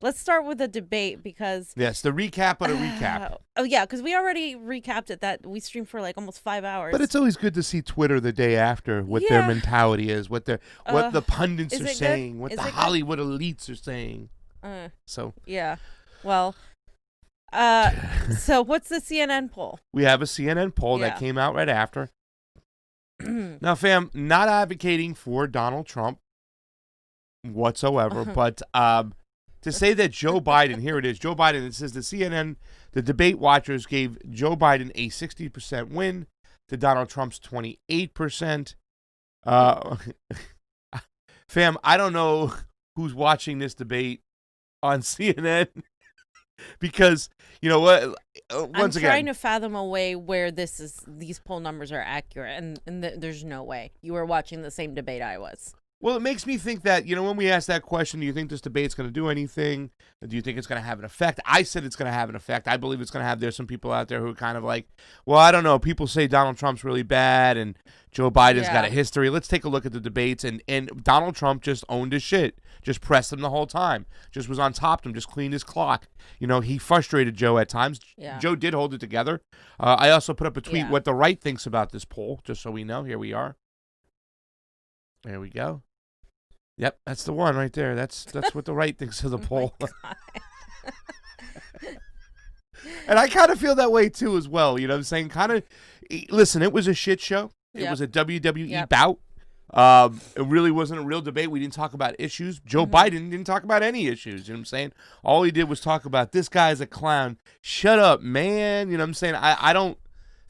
let's start with the debate because yes, the recap of the recap. Oh yeah, because we already recapped it. That we streamed for like almost 5 hours. But it's always good to see Twitter the day after what their mentality is, what the pundits are saying, what the Hollywood elites are saying. So yeah, well, so what's the CNN poll? We have a CNN poll that came out right after. Now, fam, not advocating for Donald Trump whatsoever, but to say that Joe Biden, here it is, Joe Biden, it says the debate watchers gave Joe Biden a 60% win to Donald Trump's 28%. Fam, I don't know who's watching this debate on CNN because, you know what, once again. I'm trying to fathom a way where these poll numbers are accurate, and there's no way. You were watching the same debate I was. Well, it makes me think that, when we ask that question, do you think this debate's going to do anything? Do you think it's going to have an effect? I said it's going to have an effect. I believe it's going to have. There's some people out there who are kind of like, well, I don't know. People say Donald Trump's really bad and Joe Biden's got a history. Let's take a look at the debates. And Donald Trump just owned his shit. Just pressed him the whole time. Just was on top of him. Just cleaned his clock. He frustrated Joe at times. Yeah. Joe did hold it together. I also put up a tweet what the right thinks about this poll, just so we know. Here we are. There we go. Yep, that's the one right there. That's what the right thinks of the poll. And I kind of feel that way too as well. You know what I'm saying? Kind of, listen, it was a shit show. It was a WWE bout. It really wasn't a real debate. We didn't talk about issues. Joe Biden didn't talk about any issues. You know what I'm saying? All he did was talk about this guy's a clown. Shut up, man. You know what I'm saying? I don't.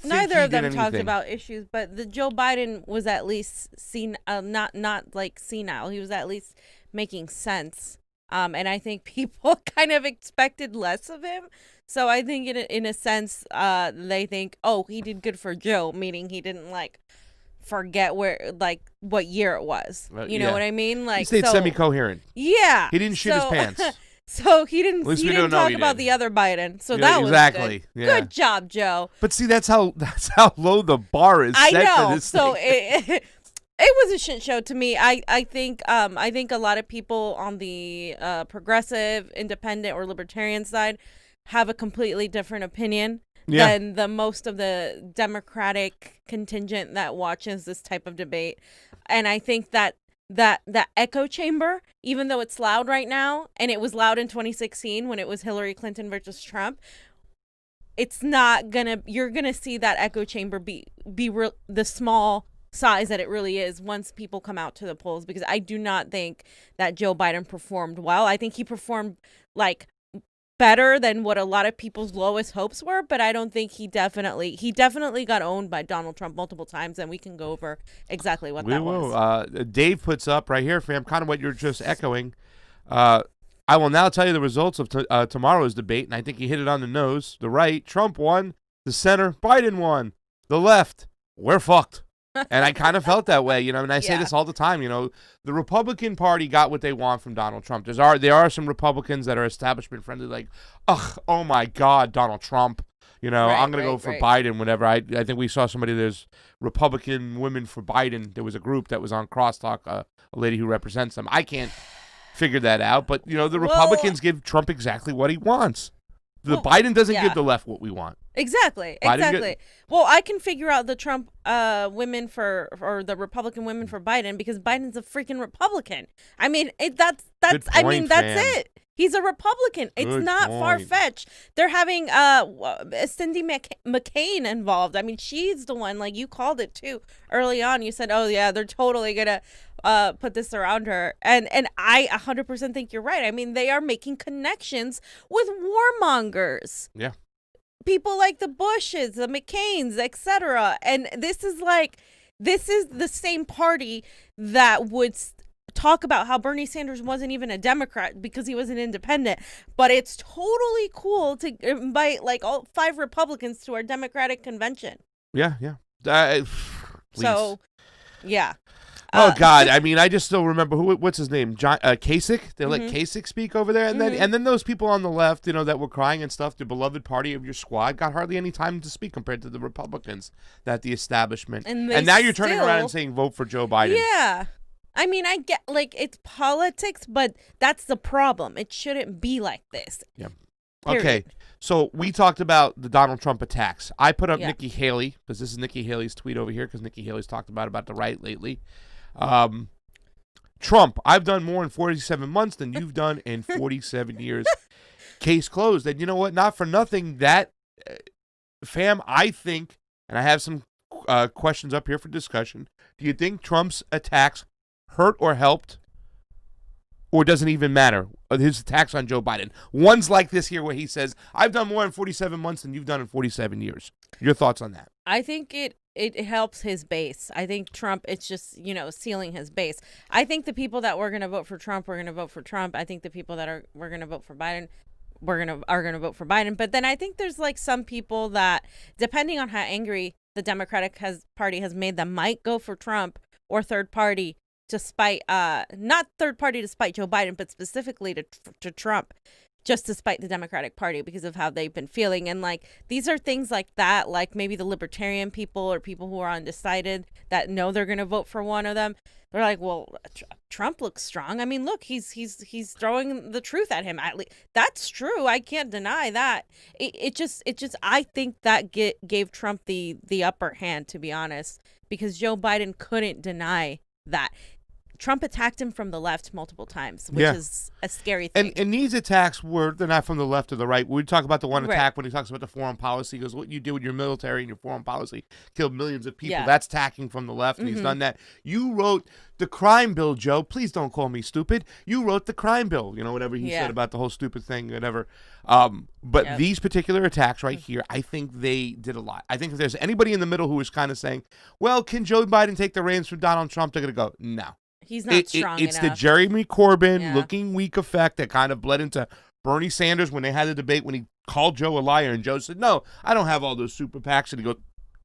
Neither of them talked about issues, but the Joe Biden was at least not like senile. He was at least making sense. And I think people kind of expected less of him. So I think in a sense, they think, oh, he did good for Joe, meaning he didn't forget what year it was. You know what I mean? He stayed semi-coherent. Yeah. He didn't shit his pants. So he didn't talk about the other Biden. So that was exactly. Good. Yeah. Good job, Joe. But see, that's how low the bar is set for this thing. It was a shit show to me. I think a lot of people on the progressive, independent, or libertarian side have a completely different opinion than the most of the Democratic contingent that watches this type of debate. And I think that echo chamber, even though it's loud right now, and it was loud in 2016 when it was Hillary Clinton versus Trump, it's not you're gonna see that echo chamber be the small size that it really is once people come out to the polls, because I do not think that Joe Biden performed well. I think he performed better than what a lot of people's lowest hopes were, but I don't think he definitely got owned by Donald Trump multiple times, and we can go over exactly what that was. Dave puts up right here, fam, kind of what you're just echoing. I will now tell you the results of tomorrow's debate, and I think he hit it on the nose. The right, Trump won. The center, Biden won. The left, we're fucked. And I kind of felt that way, and I say this all the time, the Republican Party got what they want from Donald Trump. There are some Republicans that are establishment friendly, like, oh my God, Donald Trump, I'm going to go for Biden, whatever. I think we saw somebody, there's Republican Women for Biden. There was a group that was on Crosstalk, a lady who represents them. I can't figure that out, but, the Republicans give Trump exactly what he wants. Biden doesn't give the left what we want. Exactly. Well, I can figure out the Trump women or the Republican women for Biden because Biden's a freaking Republican. I mean, that's it. He's a Republican. It's not far-fetched. They're having Cindy McCain involved. I mean, she's the one, you called it too early on. You said, oh yeah, they're totally gonna put this around her. And I 100% think you're right. I mean, they are making connections with warmongers. Yeah. People like the Bushes, the McCains, etc. And this is the same party that would talk about how Bernie Sanders wasn't even a Democrat because he was an independent. But it's totally cool to invite all 5 Republicans to our Democratic convention. Yeah. So, yeah. Oh God! I mean, I just still remember what's his name, John Kasich. They let Kasich speak over there, and then those people on the left, that were crying and stuff. The beloved party of your squad got hardly any time to speak compared to the Republicans, that the establishment. And now you're turning around and saying vote for Joe Biden. Yeah, I mean, I get, like, it's politics, but that's the problem. It shouldn't be like this. Yeah. Period. Okay, so we talked about the Donald Trump attacks. I put up Yeah. Nikki Haley, because this is Nikki Haley's tweet over here, because Nikki Haley's talked about the right lately. Trump, I've done more in 47 months than you've done in 47 years. Case closed. And you know what? Not for nothing, that, fam, I think, and I have some questions up here for discussion. Do you think Trump's attacks hurt or helped, or doesn't even matter? His attacks on Joe Biden. One's like this here where he says, I've done more in 47 months than you've done in 47 years. Your thoughts on that? I think it helps his base. I think Trump, it's just, sealing his base. I think the people that were going to vote for Trump, were going to vote for Trump. I think the people that were going to vote for Biden, are going to vote for Biden. But then I think there's like some people that, depending on how angry the Democratic Party has made them, might go for Trump or third party to spite, not third party to spite Joe Biden, but specifically to Trump, just to spite the Democratic Party because of how they've been feeling. And like, these are things like that, like maybe the libertarian people or people who are undecided that know they're going to vote for one of them. They're like, well, Trump looks strong. I mean, look, he's throwing the truth at him. At least that's true. I can't deny that. It just I think that gave Trump the upper hand, to be honest, because Joe Biden couldn't deny that. Trump attacked him from the left multiple times, which is a scary thing. And these attacks they're not from the left or the right. We talk about the one attack Right. when he talks about the foreign policy. He goes, what you do with your military and your foreign policy killed millions of people. Yeah. That's attacking from the left, and he's done that. You wrote the crime bill, Joe. Please don't call me stupid. You wrote the crime bill. Whatever he said about the whole stupid thing, whatever. But these particular attacks right here, I think they did a lot. I think if there's anybody in the middle who is kind of saying, well, can Joe Biden take the reins from Donald Trump? They're going to go, no. He's not strong It's enough. the Jeremy Corbyn looking weak effect that kind of bled into Bernie Sanders when they had the debate when he called Joe a liar, and Joe said, no, I don't have all those super PACs. And he goes,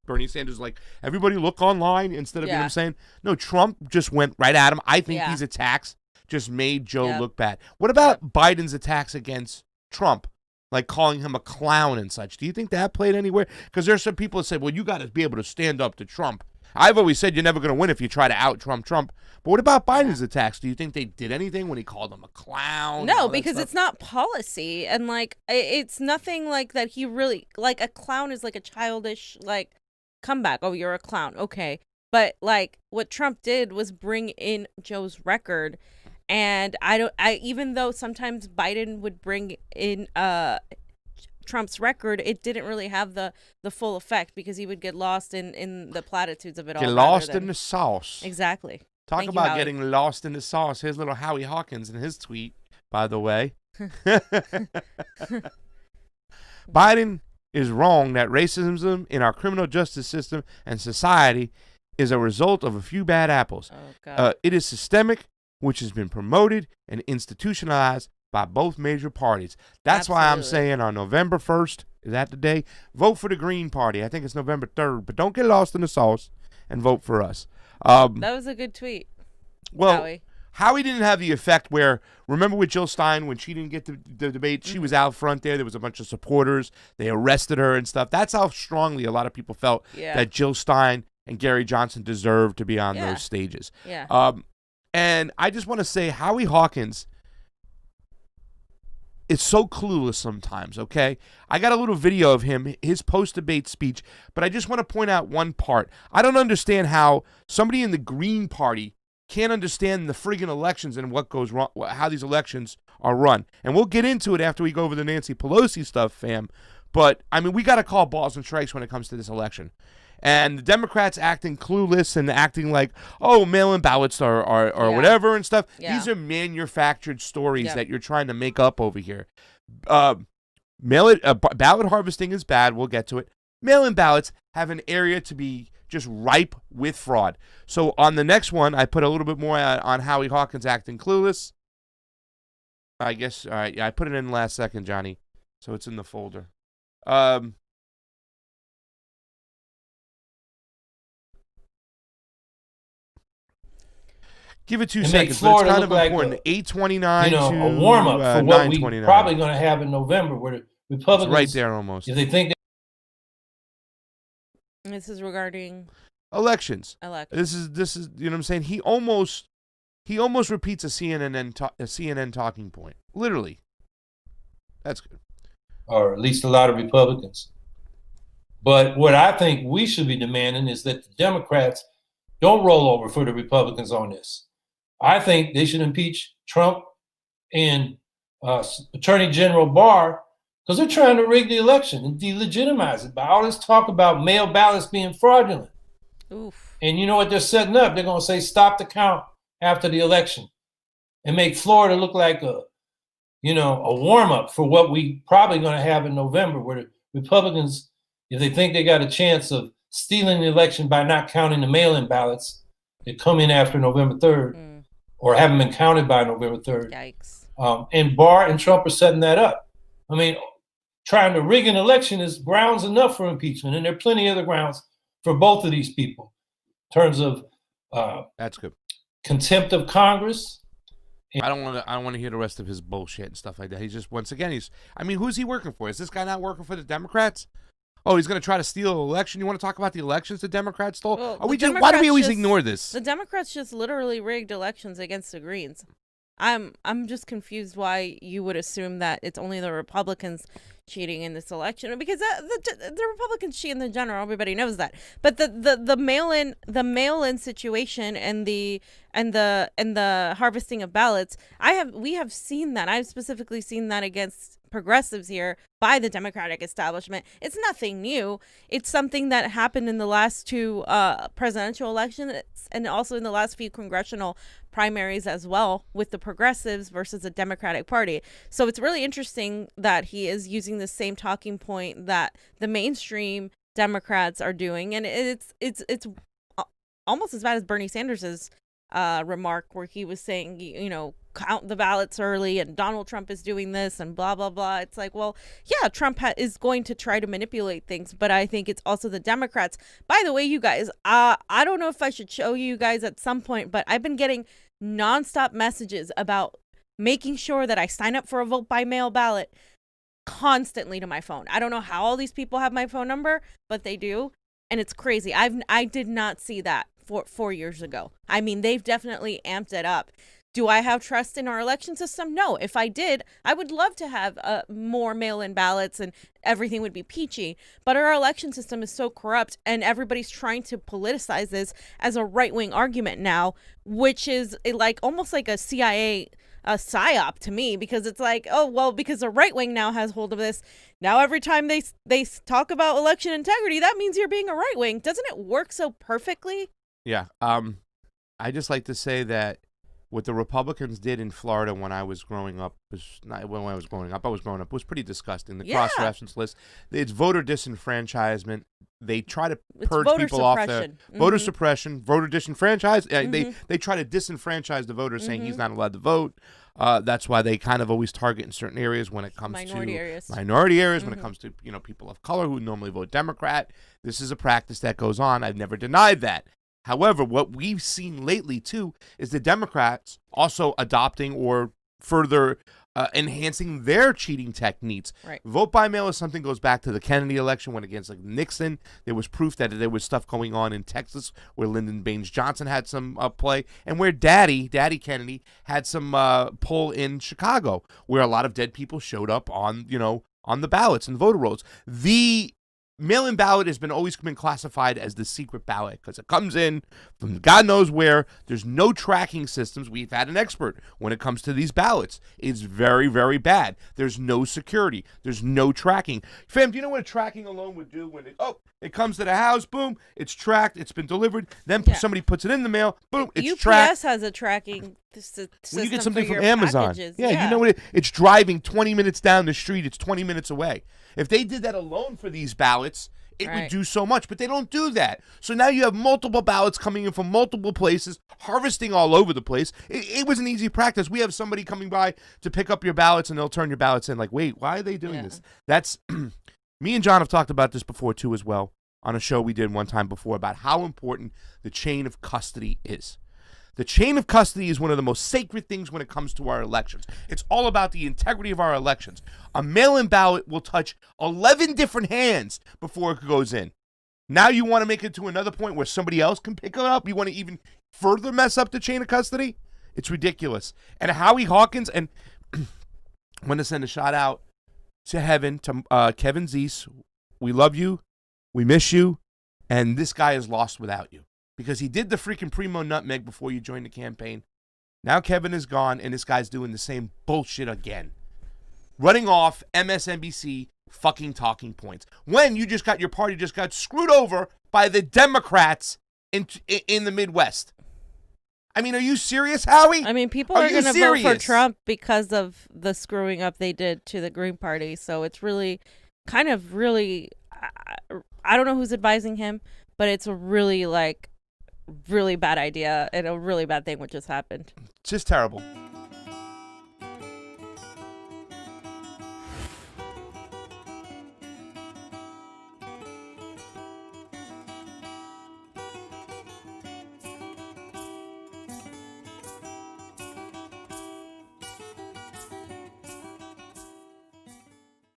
Bernie Sanders like, everybody look online instead of him saying, no, Trump just went right at him. I think these attacks just made Joe look bad. What about Biden's attacks against Trump? Like calling him a clown and such. Do you think that played anywhere? Because there's some people that say, well, you got to be able to stand up to Trump. I've always said you're never going to win if you try to out-Trump Trump. But what about Biden's attacks? Do you think they did anything when he called him a clown? No, because it's not policy. And, like, it's nothing like that he really, like, a clown is like a childish, like, comeback. Oh, you're a clown. Okay. But, like, what Trump did was bring in Joe's record. And even though sometimes Biden would bring in Trump's record, it didn't really have the full effect because he would get lost in the platitudes of it all. Get lost in the sauce. Exactly. Talk about getting lost in the sauce. Here's little Howie Hawkins in his tweet, by the way. Biden is wrong that racism in our criminal justice system and society is a result of a few bad apples. Oh, God. It is systemic, which has been promoted and institutionalized by both major parties. That's why I'm saying on November 1st, is that the day? Vote for the Green Party. I think it's November 3rd, but don't get lost in the sauce and vote for us. That was a good tweet. Well, Howie didn't have the effect where, remember with Jill Stein when she didn't get the debate, she was out front there. There was a bunch of supporters. They arrested her and stuff. That's how strongly a lot of people felt that Jill Stein and Gary Johnson deserved to be on those stages. Yeah. And I just want to say Howie Hawkins is so clueless sometimes, okay? I got a little video of him, his post-debate speech, but I just want to point out one part. I don't understand how somebody in the Green Party can't understand the friggin' elections and what goes wrong, how these elections are run. And we'll get into it after we go over the Nancy Pelosi stuff, fam. But, I mean, we got to call balls and strikes when it comes to this election. And the Democrats acting clueless and acting like, oh, mail-in ballots or whatever and stuff. Yeah. These are manufactured stories that you're trying to make up over here. Ballot harvesting is bad. We'll get to it. Mail-in ballots have an area to be just ripe with fraud. So on the next one, I put a little bit more on Howie Hawkins acting clueless. I guess, all right, I put it in last second, Johnny. So it's in the folder. Give it 2 seconds. But it's kind of important. 8:29 to a warm up for what we 9:29. probably going to have in November, where the Republicans It's right there almost. If they think This is regarding elections. elections. This is you know what I'm saying? He almost He almost repeats a CNN talking point. Literally. That's good. Or at least a lot of Republicans. But what I think we should be demanding is that the Democrats don't roll over for the Republicans on this. I think they should impeach Trump and Attorney General Barr because they're trying to rig the election and delegitimize it by all this talk about mail ballots being fraudulent. Oof. And you know what they're setting up? They're going to say stop the count after the election and make Florida look like a warm-up for what we probably going to have in November, where the Republicans, if they think they got a chance of stealing the election by not counting the mail-in ballots that come in after November 3rd or haven't been counted by November 3rd. Yikes. And Barr and Trump are setting that up. I mean, trying to rig an election is grounds enough for impeachment, and there are plenty of other grounds for both of these people in terms of that's good. Contempt of Congress. I don't want to hear the rest of his bullshit and stuff like that. He's just, once again, who's he working for? Is this guy not working for the Democrats? Oh, he's going to try to steal an election. You want to talk about the elections the Democrats stole? Well, why do we always ignore this? The Democrats just literally rigged elections against the Greens. I'm just confused why you would assume that it's only the Republicans cheating in this election, because the Republicans cheat in the general. Everybody knows that. But the mail-in situation and the harvesting of ballots, we have seen that. I've specifically seen that against progressives here by the Democratic establishment. It's nothing new. It's something that happened in the last two presidential elections and also in the last few congressional primaries as well, with the progressives versus the Democratic Party. So it's really interesting that he is using the same talking point that the mainstream Democrats are doing, and it's almost as bad as Bernie Sanders's remark where he was saying, count the ballots early and Donald Trump is doing this and blah, blah, blah. It's like, well, yeah, Trump is going to try to manipulate things, but I think it's also the Democrats. By the way, you guys, I don't know if I should show you guys at some point, but I've been getting nonstop messages about making sure that I sign up for a vote by mail ballot constantly to my phone. I don't know how all these people have my phone number, but they do. And it's crazy. I did not see that 4 years ago. I mean, they've definitely amped it up. Do I have trust in our election system? No. If I did, I would love to have more mail-in ballots and everything would be peachy. But our election system is so corrupt, and everybody's trying to politicize this as a right-wing argument now, which is almost like a CIA psyop to me, because it's like, oh, well, because the right wing now has hold of this. Now every time they talk about election integrity, that means you're being a right wing. Doesn't it work so perfectly? Yeah. I just like to say that what the Republicans did in Florida when I was growing up was was pretty disgusting. The cross-reference list, it's voter disenfranchisement. They try to purge people off there. Voter suppression, voter disenfranchisement. They try to disenfranchise the voters, saying he's not allowed to vote. That's why they kind of always target in certain areas when it comes minority areas. When it comes to people of color who normally vote Democrat. This is a practice that goes on. I've never denied that. However, what we've seen lately, too, is the Democrats also adopting or further enhancing their cheating techniques. Right. Vote by mail is something that goes back to the Kennedy election when against Nixon. There was proof that there was stuff going on in Texas where Lyndon Baines Johnson had some play, and where Daddy Kennedy had some pull in Chicago, where a lot of dead people showed up on the ballots and voter rolls. The mail-in ballot has always been classified as the secret ballot because it comes in from God knows where. There's no tracking systems. We've had an expert when it comes to these ballots. It's very, very bad. There's no security. There's no tracking. Fam, do you know what a tracking alone would do when it comes to the house, boom, it's tracked, it's been delivered, then somebody puts it in the mail, boom, it's tracked. UPS has a tracking system. When you get something from Amazon, packages. you know what it's driving 20 minutes down the street, it's 20 minutes away. If they did that alone for these ballots, it would do so much, but they don't do that. So now you have multiple ballots coming in from multiple places, harvesting all over the place. It was an easy practice. We have somebody coming by to pick up your ballots, and they'll turn your ballots in. Like, wait, why are they doing this? That's me and John have talked about this before, too, as well, on a show we did one time before about how important the chain of custody is. The chain of custody is one of the most sacred things when it comes to our elections. It's all about the integrity of our elections. A mail-in ballot will touch 11 different hands before it goes in. Now you want to make it to another point where somebody else can pick it up? You want to even further mess up the chain of custody? It's ridiculous. And Howie Hawkins, and I'm going to send a shout out to heaven to Kevin Zeese. We love you. We miss you. And this guy is lost without you because he did the freaking primo nutmeg before you joined the campaign. Now Kevin is gone, and this guy's doing the same bullshit again. Running off MSNBC fucking talking points. When your party just got screwed over by the Democrats in the Midwest. I mean, are you serious, Howie? I mean, people are going to vote for Trump because of the screwing up they did to the Green Party. So it's really, kind of really, I don't know who's advising him, but it's a really, really bad idea and a really bad thing what just happened. Just terrible.